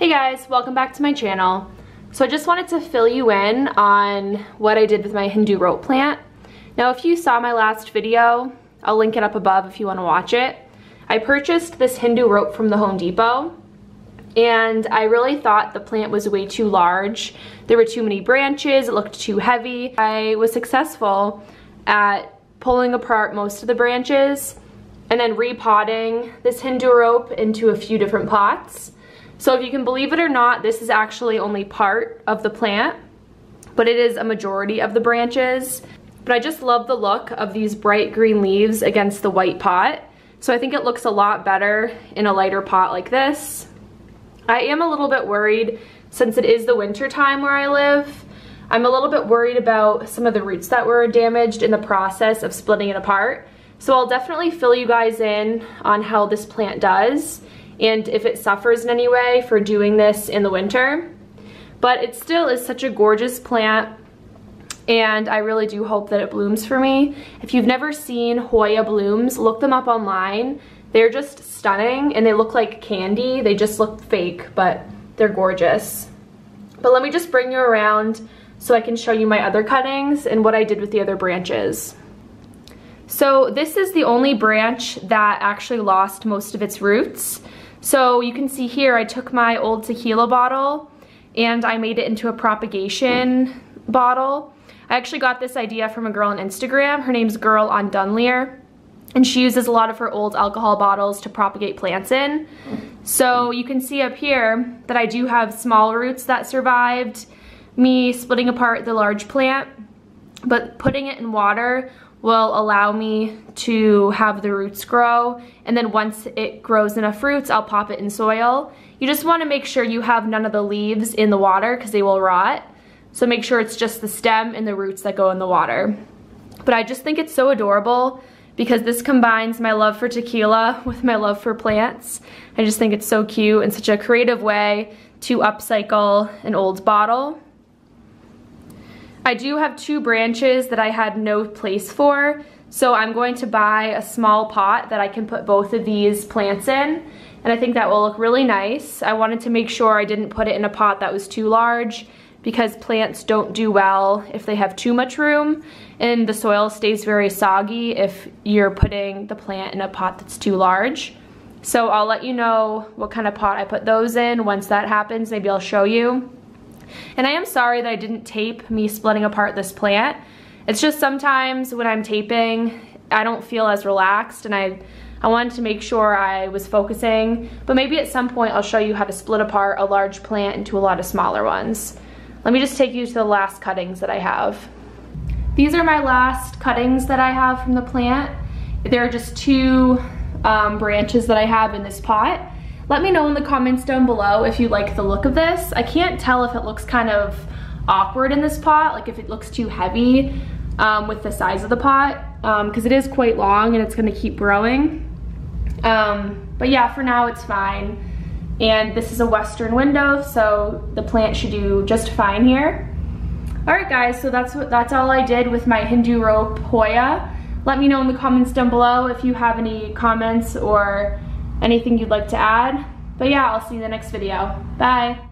Hey guys, welcome back to my channel. So I just wanted to fill you in on what I did with my Hindu rope plant. Now if you saw my last video, I'll link it up above if you want to watch it. I purchased this Hindu rope from the Home Depot and I really thought the plant was way too large. There were too many branches, it looked too heavy. I was successful at pulling apart most of the branches and then repotting this Hindu rope into a few different pots. So if you can believe it or not, this is actually only part of the plant, but it is a majority of the branches. But I just love the look of these bright green leaves against the white pot. So I think it looks a lot better in a lighter pot like this. I am a little bit worried since it is the winter time where I live. I'm a little bit worried about some of the roots that were damaged in the process of splitting it apart. So I'll definitely fill you guys in on how this plant does and if it suffers in any way for doing this in the winter. But it still is such a gorgeous plant and I really do hope that it blooms for me. If you've never seen Hoya blooms, look them up online. They're just stunning and they look like candy. They just look fake, but they're gorgeous. But let me just bring you around so I can show you my other cuttings and what I did with the other branches. So this is the only branch that actually lost most of its roots. So you can see here I took my old tequila bottle and I made it into a propagation bottle. I actually got this idea from a girl on Instagram. Her name's Girl on Dunleer and she uses a lot of her old alcohol bottles to propagate plants in. So you can see up here that I do have small roots that survived me splitting apart the large plant, but putting it in water will allow me to have the roots grow, and then once it grows enough roots, I'll pop it in soil. You just want to make sure you have none of the leaves in the water because they will rot. So make sure it's just the stem and the roots that go in the water. But I just think it's so adorable because this combines my love for tequila with my love for plants. I just think it's so cute and such a creative way to upcycle an old bottle. I do have two branches that I had no place for, so I'm going to buy a small pot that I can put both of these plants in, and I think that will look really nice. I wanted to make sure I didn't put it in a pot that was too large because plants don't do well if they have too much room, and the soil stays very soggy if you're putting the plant in a pot that's too large. So I'll let you know what kind of pot I put those in once that happens. Maybe I'll show you. And I am sorry that I didn't tape me splitting apart this plant. It's just sometimes when I'm taping, I don't feel as relaxed and I wanted to make sure I was focusing. But maybe at some point I'll show you how to split apart a large plant into a lot of smaller ones. Let me just take you to the last cuttings that I have. These are my last cuttings that I have from the plant. There are just two branches that I have in this pot. Let me know in the comments down below if you like the look of this. I can't tell if it looks kind of awkward in this pot, like if it looks too heavy with the size of the pot, because it is quite long and it's gonna keep growing. But yeah, for now it's fine. And this is a western window, so the plant should do just fine here. All right guys, so that's all I did with my Hindu rope Hoya. Let me know in the comments down below if you have any comments or anything you'd like to add. But yeah, I'll see you in the next video. Bye.